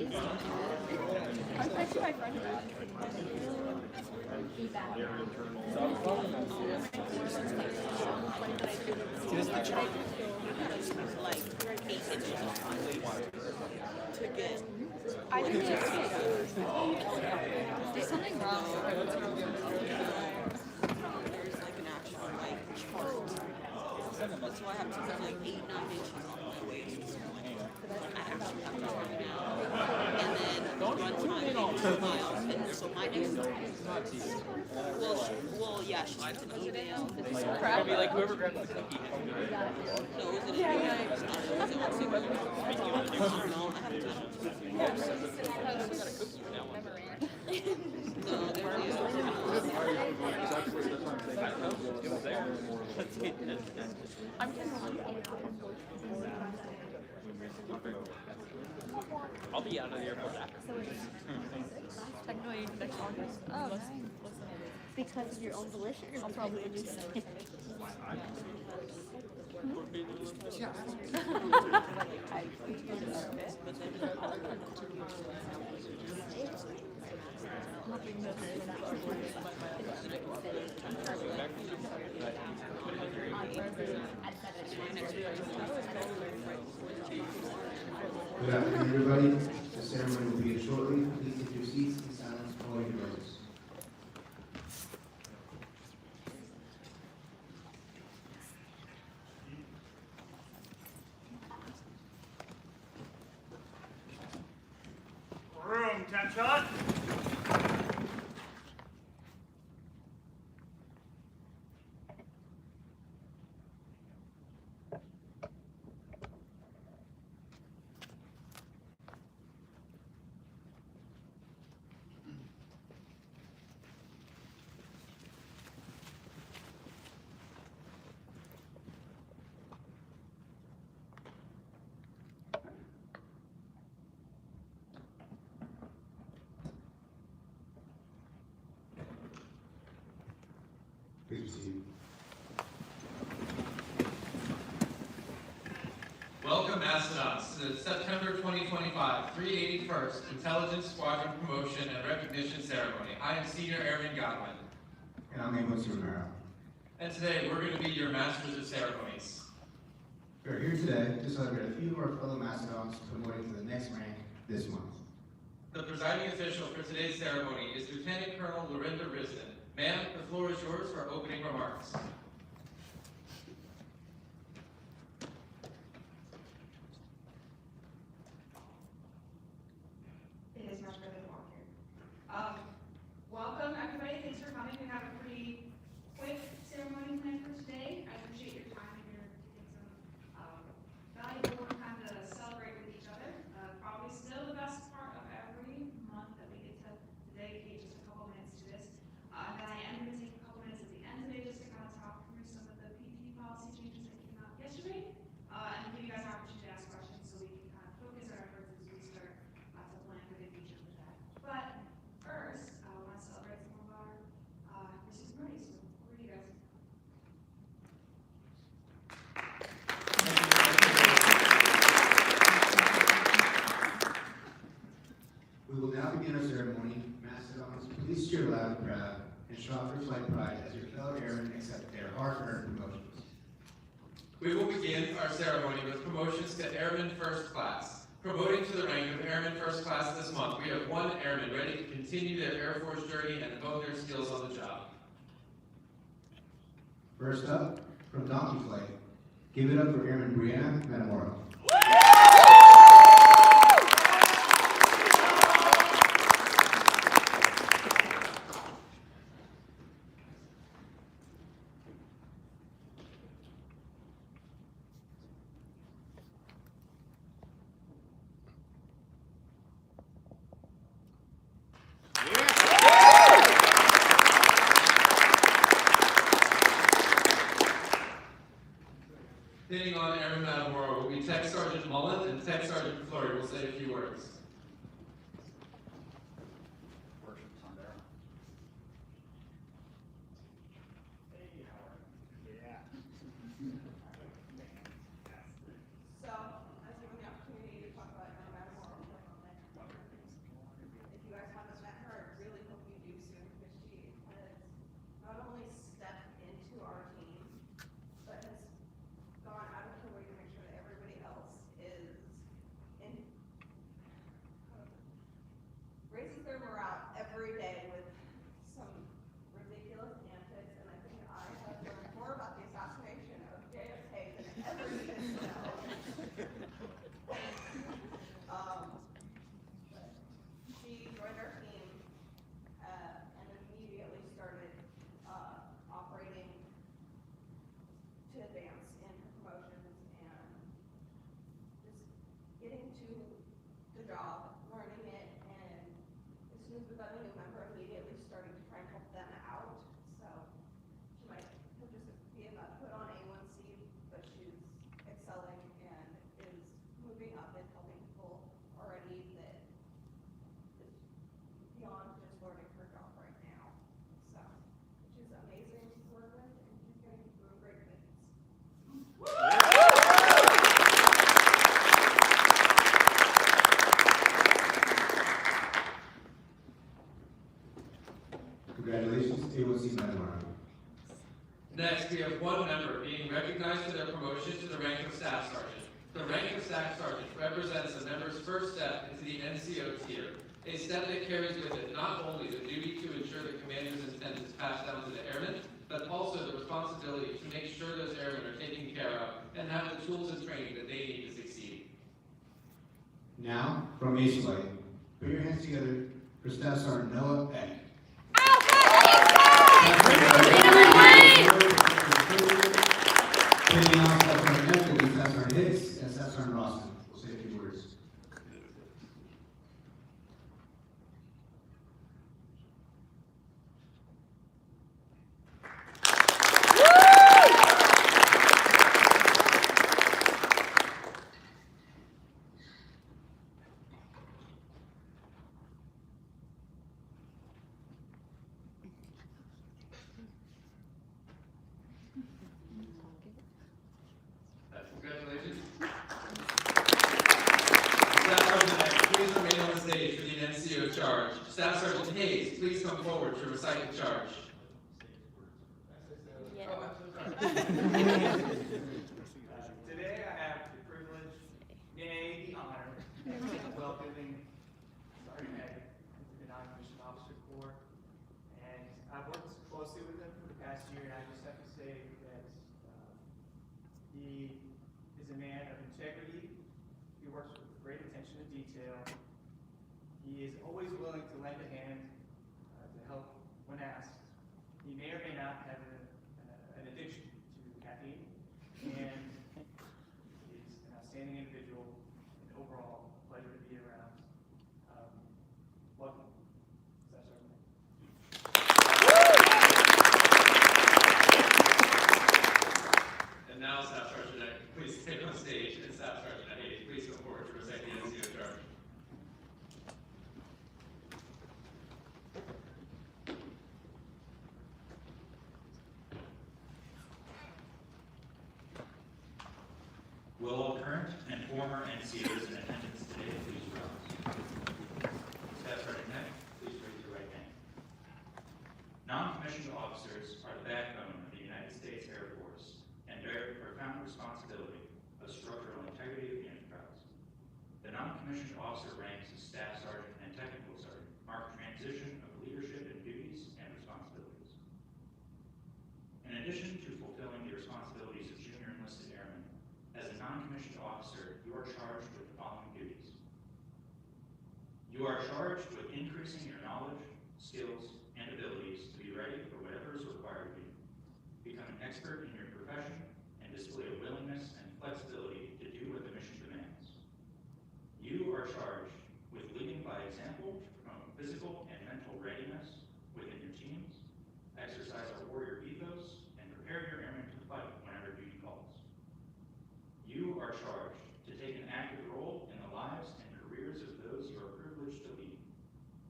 I'm texting my friend about it. I think there's something wrong with it. There's like an actual chart. That's why I have to put 8-9 inches on my waist. I actually have to right now. And then one time they 2 miles. And so my next yeah, she's with an email. It'll be like whoever grabs the cookie. No, is it a email? Was it one super? No, I have to. No, there it is. It was there. I'm just I'll be out of the airport after. technically next August. Oh, nice. Because of your own volition, I'll probably do something. Good afternoon, everybody. The ceremony will begin shortly. Please take your seats in silence following your votes. Room, 10 shot. Please proceed. Welcome, Mastodons, to the September 2025 381st Intelligence Squadron Promotion and Recognition Ceremony. I am Senior Airman Godwin. And I'm Amos Romero. And today, we're going to be your Masters of Ceremonies. We are here today to celebrate a few of our fellow Mastodons promoting to the next rank this month. The presiding official for today's ceremony is Lieutenant Colonel Lorinda Risden. Ma'am, the floor is yours for opening remarks. It is much better than walk here. Welcome, everybody. Thanks for coming. We have a pretty quick ceremony planned for today. I appreciate your time here to take some valuable time to celebrate with each other. Probably still the best part of every month that we get to dedicate just a couple minutes to this. And I am going to take a couple minutes at the end today just to kind of talk through some of the PT policy changes that came out yesterday, and give you guys an opportunity to ask questions so we can kind of focus our efforts as we start to plan for the future with that. But first, I want to celebrate some of our Mrs. Murray. So over to you guys. We will now begin our ceremony. Mastodons, please cheer loud and proud and shout for flight pride as your fellow airmen accept their hard-earned promotions. We will begin our ceremony with promotions to Airman First Class. Promoting to the rank of Airman First Class this month, we have one airman ready to continue their Air Force journey and hone their skills on the job. First up, from Donkey Flight, give it up for Airman Brianna Metamoro. Hitting on Airman Metamoro will be Tech Sergeant Mullen and every day with some ridiculous antics, and I think I have learned more about the assassination of JFK than ever needed to know. She joined our team and immediately started operating to advance in her promotions and just getting to the job, learning it, and as soon as we got a new member, immediately starting to try and help them out. So she might have just be about put on A1C, but she's excelling and is moving up and helping people already that is beyond just learning her job right now. So she's amazing to work with, and she's going to keep doing great things. Congratulations, A1C Medal. Next, we have one member being recognized for their promotion to the rank of Staff Sergeant. The rank of Staff Sergeant represents a member's first step into the NCO tier, a step that carries with it not only the duty to ensure the commander's intent is passed down to the airmen, but also the responsibility to make sure those airmen are taken care of and have the tools and training that they need to succeed. Now, from Ace Flight, put your hands together for Staff Sergeant Noah Eck. Taking on Staff Sergeant Eck will be Staff Sergeant Hicks and Staff Sergeant Rawson. We'll say a few words. Congratulations. Staff Sergeant Eck, please remain on the stage for the NCO charge. Staff Sergeant Hayes, please come forward to recite the charge. Today I have the privilege, nay, the honor, of welcoming Sergeant Eck into the non-commissioned officer corps. And I've worked closely with him for the past year, and I just have to say that he is a man of integrity. He works with great attention to detail. He is always willing to lend a hand to help when asked. He may or may not have an addiction to caffeine, and he's an outstanding individual, and overall a pleasure to be around. Welcome, Staff Sergeant. And now, Staff Sergeant Eck, please take on stage, and Staff Sergeant Hayes, please come forward to recite the NCO charge. Will all current and former NCOs in attendance today please rise? Staff Sergeant Eck, please raise your right hand. Non-commissioned officers are the backbone of the United States Air Force and bear the profound responsibility of structural integrity of the enterprise. The non-commissioned officer ranks of Staff Sergeant and Technical Sergeant mark transition of leadership in duties and responsibilities. In addition to fulfilling the responsibilities of junior enlisted airmen, as a non-commissioned officer, you are charged with the following duties. You are charged with increasing your knowledge, skills, and abilities to be ready for whatever is required of you. Become an expert in your profession and display a willingness and flexibility to do what the mission demands. You are charged with leading by example to promote physical and mental readiness within your teams, exercise a warrior ethos, and prepare your airmen to fight whenever duty calls. You are charged to take an active role in the lives and careers of those you are privileged to lead.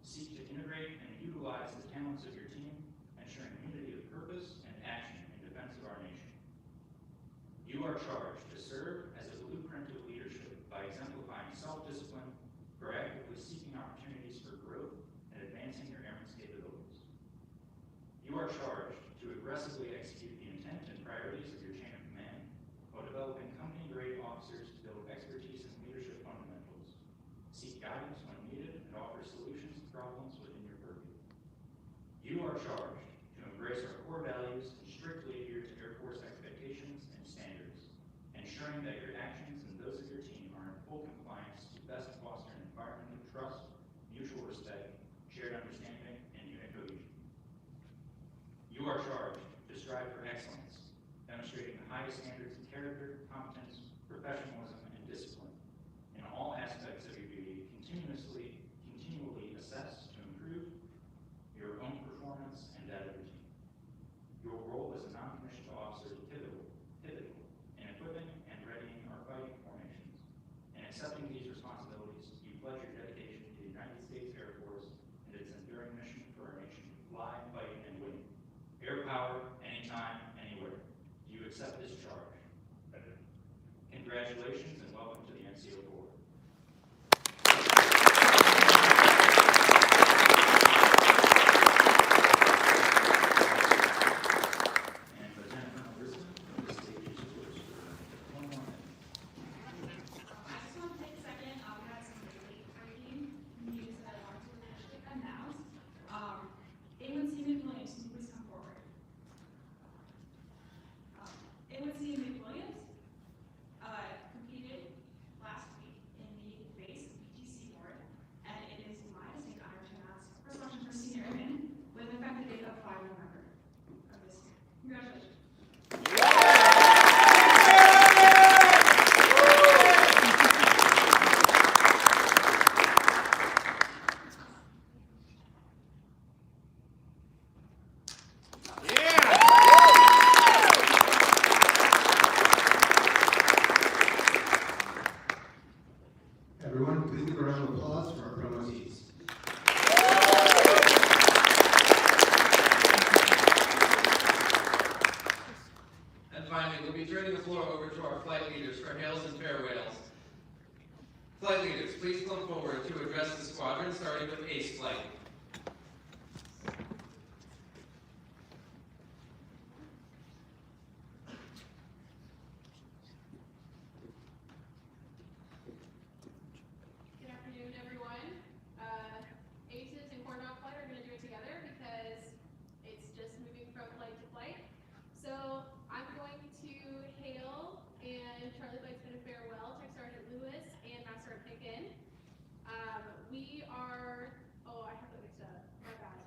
Seek to integrate and utilize the talents of your team, ensuring unity of purpose and action in defense of our nation. You are charged to serve as a blueprint of leadership by exemplifying self-discipline, proactively seeking opportunities for growth, and advancing your airmen's capabilities. You are charged to aggressively execute the intent and priorities of your chain of command while developing company-grade officers to build expertise in leadership fundamentals, seek guidance when needed, and offer solutions to problems within your purview. are charged to embrace our core values and strictly adhere to Air Force expectations and standards, ensuring that your actions and those of your team are in full compliance to best foster an environment of trust, mutual respect, shared understanding, and unit cohesion. You are charged to strive for excellence, demonstrating the highest standards of character, competence, professionalism, and discipline. In all aspects of your duty, continually assess to improve your own performance and that of your team. Your role as a non-commissioned officer is pivotal in equipping and readying our fighting formations. In accepting these responsibilities, you pledge your dedication to the United States Air Force and its enduring mission for our nation to fly, fight, and win. Air power, anytime, anywhere. Do you accept this charge? Congratulations and welcome to the NCO Board. And Lieutenant Colonel Brisbane, the stage is yours for 1 more minute. I just want to take a second. We had some late breaking news that I wanted to announce. A1C McWilliams, can you please come forward? A1C McWilliams competed last week in the base PTC board, and it is my distinct honor to announce first selection for senior airman with an effective date of 5 November of this year. Congratulations. Everyone, please give a round of applause for our promotees. And finally, we'll be turning the floor over to our flight leaders for hails and farewells. Flight leaders, please come forward to address the squadron, starting with Ace Flight. Good afternoon, everyone. Aces and Corn Dog Flight are going to do it together because it's just moving from flight to flight. So I'm going to hail, and Charlie Flight's going to farewell Tech Sergeant Lewis and Master Sergeant Picken. We are, I have that mixed up. My bad.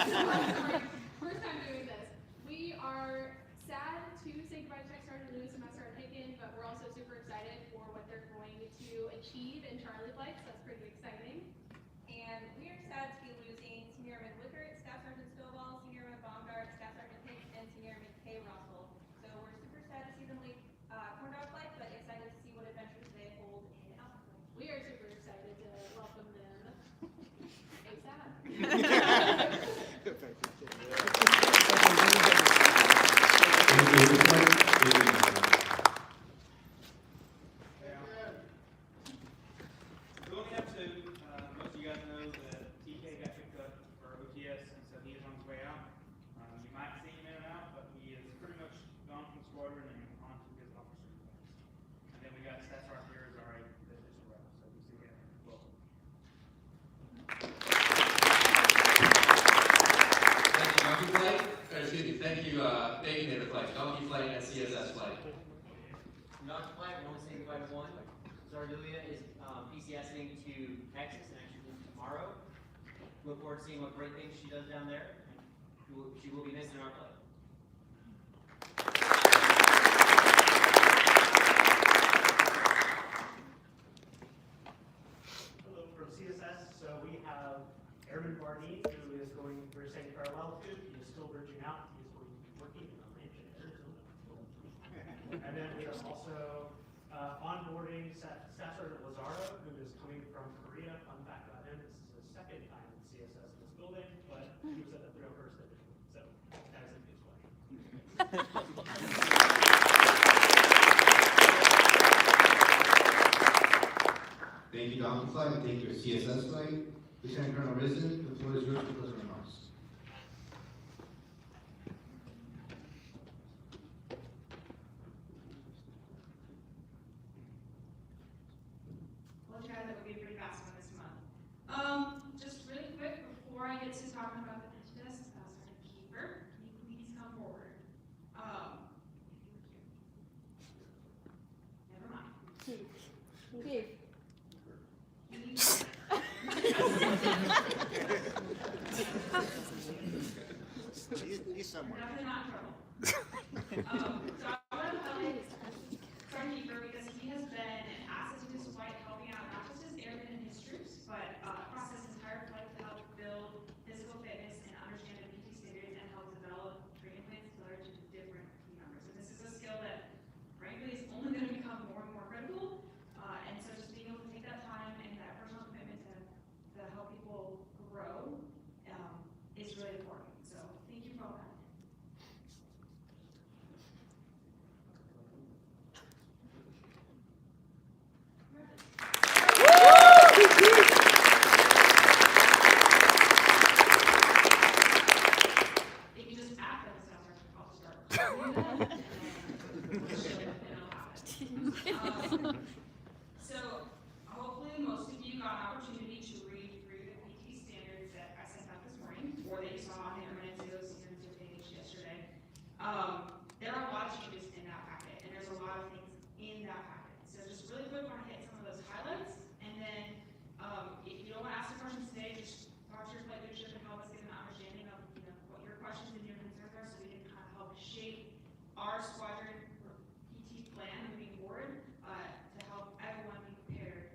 Sorry. First time doing this. We are sad to say goodbye to Tech Sergeant Lewis and Master Sergeant Picken, but we're also super excited for what they're going to achieve in Charlie Flight, so that's pretty exciting. And we are sad to be losing Senior Airman Wickert, Staff Sergeant Stovall, Senior Airman Baumgart, Staff Sergeant Hicks, and Senior Airman Kay Russell. So we're super sad to see them leave Corn Dog Flight, but excited to see what adventures they hold in Alpha Flight. We are super excited to welcome them ASAP. We only have 2. Most of you guys know that TK got picked up for OTS, and so he is on his way out. You might see him in and out, but he is pretty much gone from the squadron and on to his officer duties. And then we got Staff Sergeant here is already that just arrived, so we see him. Welcome. Thank you, Donkey Flight. Thank you, Baconator Flight, Donkey Flight, and CSS Flight. Donkey Flight, we want to say goodbye to one. Zardulia is PCSing to Texas and actually leaves tomorrow. Look forward to seeing what great things she does down there. She will be missed in our flight. Hello from CSS. So we have Airman Barney, who is going, we're saying farewell to. He is still bridging out. He is going to be working in a ranch in Arizona. And then we are also onboarding Staff Sergeant Lazaro, who is coming from Korea. Fun fact about him, this is his second time in CSS in this building, but he was at the 301st Division. So that is a good question. Thank you, Donkey Flight, and thank you, CSS Flight. Lieutenant Colonel Risen, the floor is yours for closing remarks. Well, Chad, that would be a pretty fast one this month. Just really quick, before I get to talking about the Pentatest, He's somewhere. Definitely not in trouble. So I want to highlight Sergeant Keeper because he has been an asset to this flight, helping out not just his airmen and his troops, but across his entire flight to help build physical fitness and understand the PT standards and help develop training plans tailored to different team members. And this is a skill that, frankly, is only going to become more and more critical. And so just being able to take that time and that personal commitment to help people grow is really important. So thank you for all that. If you just act like a sales rep, I'll start. So hopefully most of you got an opportunity to read through the PT standards that I sent out this morning, or that you saw on the Internet Seasons page yesterday. There are a lot of changes in that packet, and there's a lot of things in that packet. So just really quick, I want to hit some of those highlights, and then if you don't want to ask the questions today, just talk to your flight leadership and help us get an understanding of what your questions and your concerns are, so we can kind of help shape our squadron PT plan moving forward to help everyone be prepared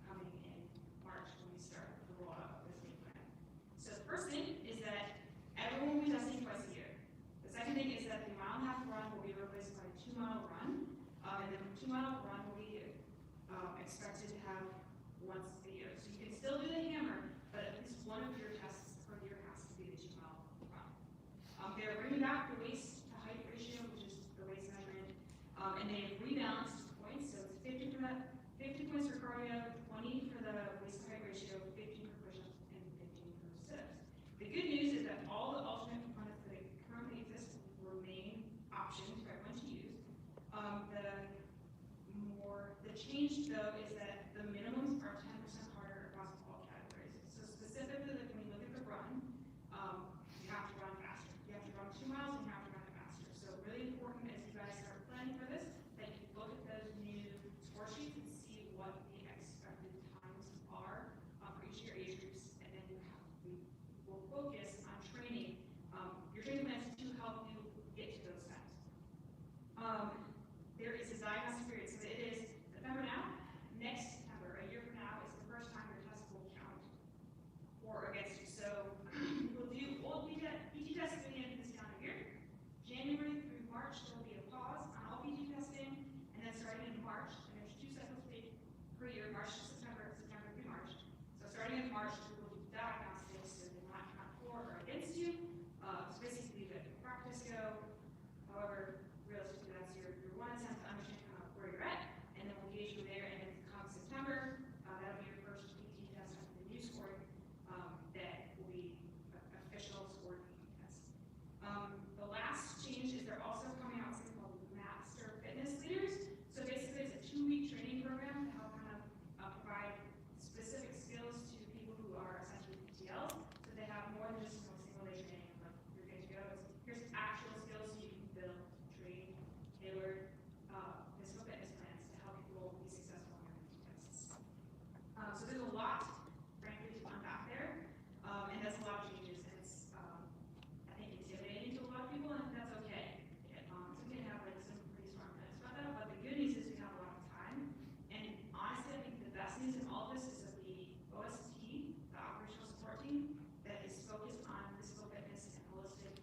coming in March when we start the rollout of this new plan. So the first thing is that everyone will be testing twice a year. The second thing is that the 1.5 mile run will be replaced by a 2 mile run, and then the 2 mile run will be expected to have once a year. So you can still do the hammer, but at least one of your tests per year has to be the 2 mile run. They're bringing back the waist to height ratio, which is the waist measurement, and they've rebalanced points. So it's 50 points for cardio, 20 for the waist to height ratio, 15 for push-ups, and 15 for sit-ups. The good news is that all the alternate components that currently exist will remain options for everyone to use. The change though is that the minimums are 10% harder across all categories. So specifically, like when you look at the run, you have to run faster. You have to run 2 miles and you have to run it faster. So really important as you guys start planning for this, that you look at those new score sheets and see what the expected times are for each of your age groups, and then we will focus on training your training plans to help you get to those times. There is a diagnostic period, so it is September now. Next September, a year from now, is the first time your test will count for or against you. So we'll do old PT tests at the end of this calendar year. January through March, there will be a pause on all PT testing, and then starting in March, and there's 2 cycles per year, March to September, September through March. So starting in March, we will do diagnostics, so they will not count for or against you. So basically, the practice go. However, realistically, that's your one attempt to understand kind of where you're at, and then we'll gauge from there. And then come September, that'll be your first PT test after the new scoring. That will be official scored PT test. The last change is they're also coming out with something called Master Fitness Leaders. So basically, it's a 2-week training program to help kind of provide specific skills to people who are essentially PTLs, so they have more than just single day training. Like you're good to go. Here's actual skills so you can build, train, tailored physical fitness plans to help people be successful in their PT tests. So there's a lot, frankly, to unpack there, and that's a lot of changes. And it's, I think, intimidating to a lot of people, and that's okay. It's okay to have like some pretty strong plans about that. But the good news is we have a lot of time. And honestly, I think the best news in all of this is that the OST, the operational support team, that is focused on physical fitness and holistic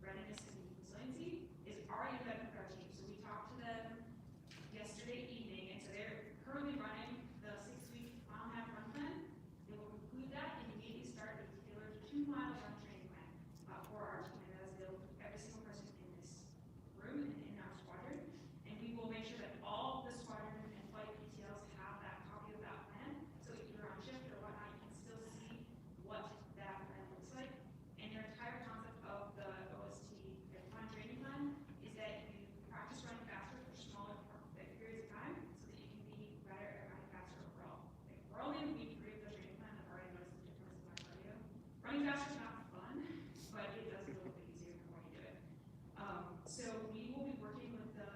readiness and resiliency, is already embedded with our team. So we talked to them yesterday evening, and so they're currently running the 6-week 1.5 run plan. They will conclude that and immediately start a tailored 2 mile run training plan for our team, and that's built with every single person in this room and in our squadron. And we will make sure that all the squadron and flight PTLs have that copy of that plan, so if you're on shift or whatnot, you can still see what that plan looks like. And your entire concept of the OST, the fun training plan, is that you practice running faster for smaller periods of time, so that you can be better at running faster overall. Like we're only in week 3 of the training plan, I've already noticed the difference in my cardio. Running faster is not fun, but it does get a little bit easier the more you do it. So we will be working with the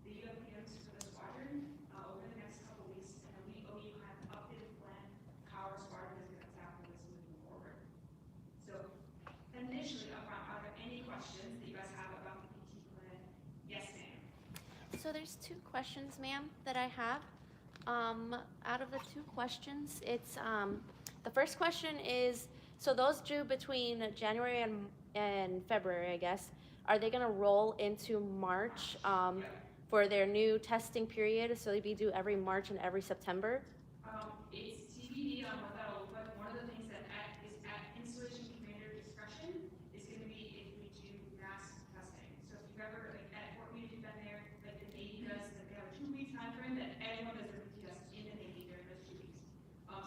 UFPMs for the squadron over the next couple weeks, and then we owe you kind of an updated plan how our squadron is going to tackle this So there's two questions, ma'am, that I have. Out of the two questions, it's the first question is, so those due between January and February, I guess, are they gonna roll into March for their new testing period? So they'd be due every March and every September? It's TBD on what that'll look like. One of the things that is at installation commander discretion is going to be if we do mass testing. So if you've ever, like at Fort Meade, you've been there, like the Navy does, that they have a 2 week time frame that everyone does their PT test in the Navy during those 2 weeks.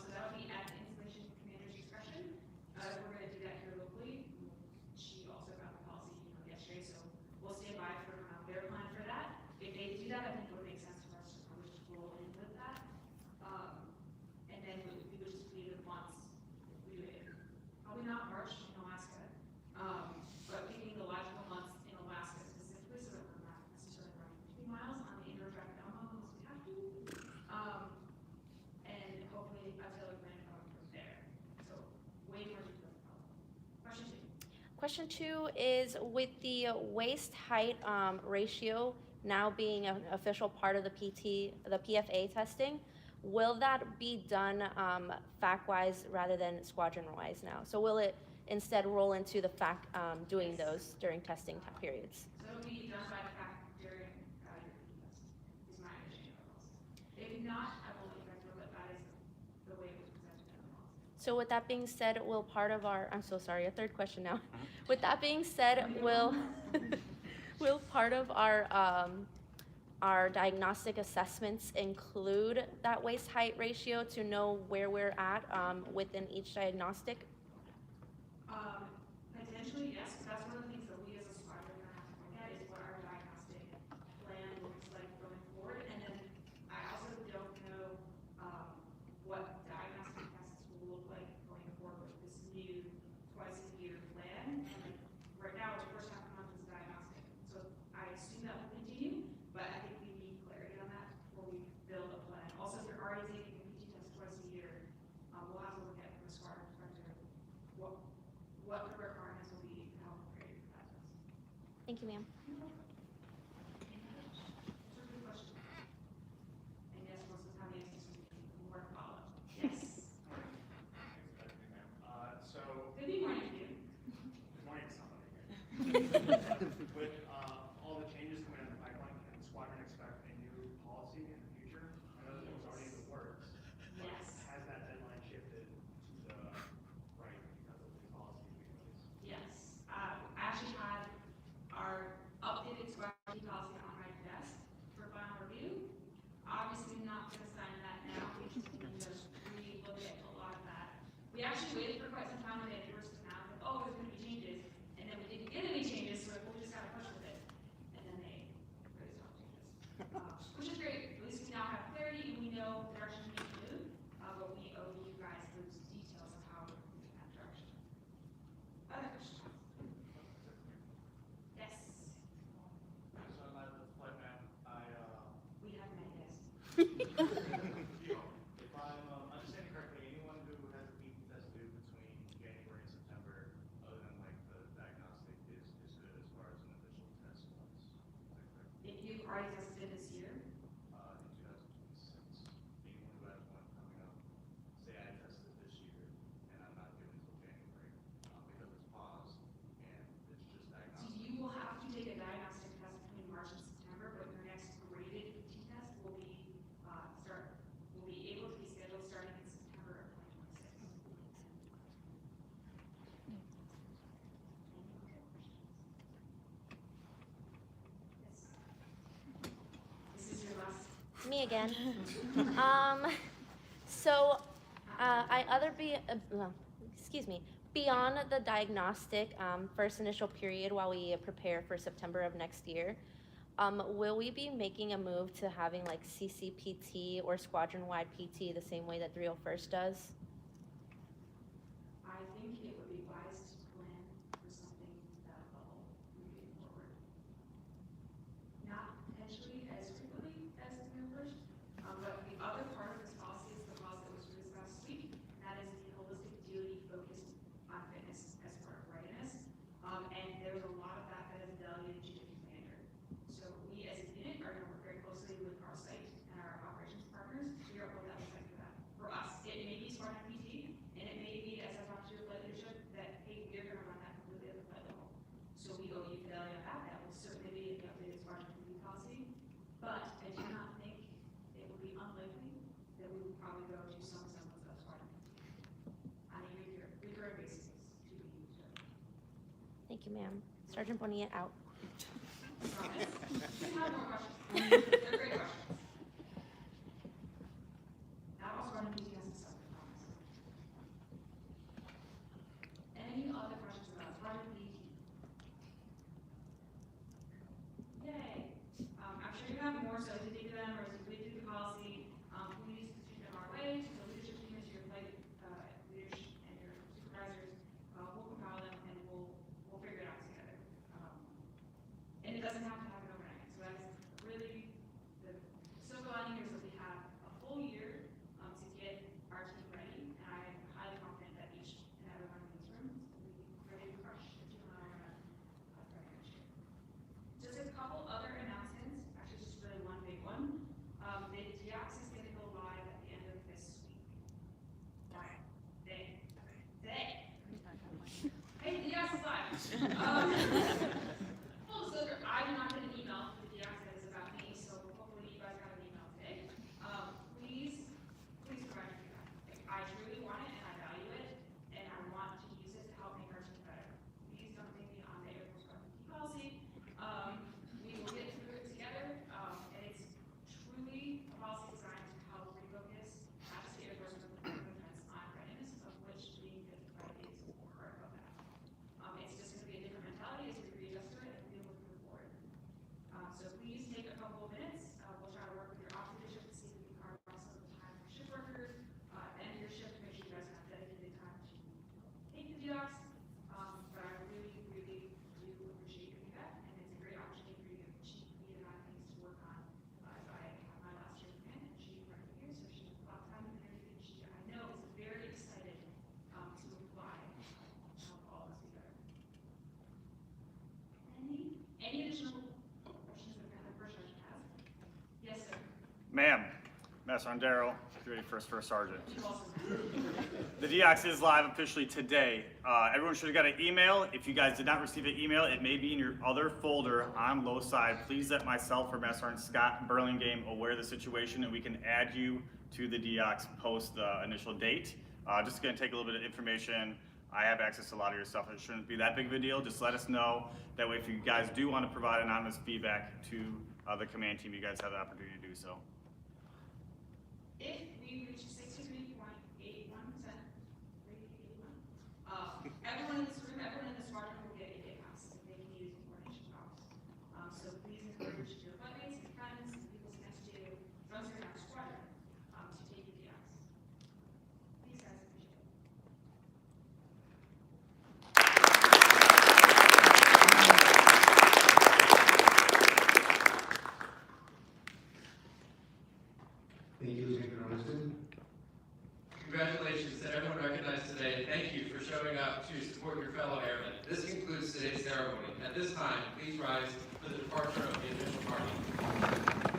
So that'll be at the installation commander's discretion. We're going to do that here locally. She also got the policy yesterday, so we'll stand by for their plan for that. If they do that, I think it would make sense for us to probably just roll in with that. And then we would just leave it once. We do it probably not March in Alaska, but picking the logical months in Alaska specifically, so that we're not necessarily running 50 miles on the indoor track down unless we have to. And hopefully a tailor plan from there. So way more details. Question 2. Question 2 is, with the waist height ratio now being an official part of the PFA testing, will that be done fact-wise rather than squadron-wise now? So will it instead roll into the fact doing those during testing periods? So it'll be done by fact during your test, is my understanding of the policy. If not, I will let you guys know, but that is the way it was presented in the policy. So with that being said, will part of our, I'm so sorry, a third question now. With that being said, will part of our diagnostic assessments include that waist height ratio to know where we're at within each diagnostic? Potentially, yes. That's one of the things that we as a squadron are going to have to look at is what our diagnostic plan looks like going forward. And then I also don't know what diagnostic tests will look like going forward with this new twice-a-year plan. And right now, the first half of the month is diagnostic. So I assume that will continue, but I think we need clarity on that before we build a plan. Also, if you're already taking a PT test twice a year, we'll have to look at from a squadron perspective what the requirements will be and how we're prepared for that test. Thank you, ma'am. Those are good questions. And yes, most of the time the answers will be more follow. Yes. So, Good morning to you. good morning to somebody. With all the changes coming in the pipeline, can the squadron expect a new policy in the future? I know that it was already in the works. but Yes. Has that deadline shifted to the right because of the policy being released? Yes. I actually had our updated squadron policy on my desk for final review. Obviously not going to sign that now. We just need to re-look at a lot of that. We actually waited for quite some time when they first announced that, oh, there's going to be changes. And then we didn't get any changes, so we just got to push with it. And then they raised all changes. Which is great. At least we now have clarity and we know the direction we need to move. But we owe you guys those details of how we're moving in that direction. Other questions? Yes. So I'm at the flight map. We have many guys. If I'm understanding correctly, anyone who has a PT test due between January and September, other than like the diagnostic, is good as far as an official test was. Is that correct? If you've already tested this year, In 2026, anyone who has one coming up, say I tested this year and I'm not given until January because it's paused and it's just so diagnostic. you will have to take a diagnostic test between March and September, but your next graded PT test will be able to be scheduled starting in September of 2026. Yes. This is your last. Me again. Excuse me. Beyond the diagnostic first initial period while we prepare for September of next year, will we be making a move to having like CCPT or squadron-wide PT the same way that 301st does? I think it would be wise to plan for something that level moving forward. Not potentially as frequently as the new first, but the other part of this policy is the policy that was released last week, and that is the holistic DoD focused on fitness as part of readiness. And there's a lot of that that is delegated to the commander. So we as a unit are going to work very you, ma'am. Sergeant Bonilla out. Promise. You have more questions. They're great questions. That was one of the BTS stuff, I promise. Any other questions about Sergeant BT? Yay. I'm sure you have more, so if you think of them or as you read through the policy, please shoot them our way to the leadership team, to your flight leaders and your supervisors. We'll compile them and we'll figure it out together. And it doesn't have to happen overnight. So that's really the silver lining here is that we have a full year to get our team ready. And I am highly confident that each and every one of these rooms will be ready to crush the 2 mile run very next year. Just a couple other announcements, actually just really one big one. The DX is going to go live at the end of this week. Right. Today. Hey, the DX is live. Full disclosure, I did not get an email from the DX that is about me, so hopefully you guys got an email today. Please provide your feedback. Like, I truly want it and I value it, and I want to use it to help make our team better. Please don't take me on the Air Force Guard policy. We will get through it together, and it's truly a policy designed to help refocus not just the Air Force but the defense on readiness, of which being 55 is part of that. It's just going to be a different mentality as we readjust to it and we move forward. So please take a couple of minutes. We'll try to work with your ops leadership to see if we can carve out some of the time for shift workers, and your shift to make sure you guys have dedicated time to take the docs. But I really, really do appreciate your feedback, and it's a great opportunity for you to cheat me and I have things to work on. As I have my last year in and she's right here, so she has a lot of time and energy. She, I know, is very excited to apply to help all of us be better. Any additional questions that the first sergeant has? Yes, sir. Ma'am, Master Darrell, 31st First Sergeant. You also. The DX is live officially today. Everyone should have got an email. If you guys did not receive an email, it may be in your other folder on low side. Please let myself or Master Sergeant Scott Burlingame aware of the situation, and we can add you to the DX post the initial date. Just going to take a little bit of information. I have access to a lot of your stuff. It shouldn't be that big of a deal. Just let us know. That way, if you guys do want to provide anonymous feedback to the command team, you guys have the opportunity to do so. If we reach 63.81%, everyone in this room, everyone in this squadron will get a day pass if they can use coordination powers. So please encourage your buddies, your friends, and people next to you, those who are in our squadron, to take the DX. Please, guys, appreciate it. Thank you, Lieutenant Colonel Winston. Congratulations to everyone recognized today. Thank you for showing up to support your fellow airmen. This concludes today's ceremony. At this time, please rise for the departure of the official party.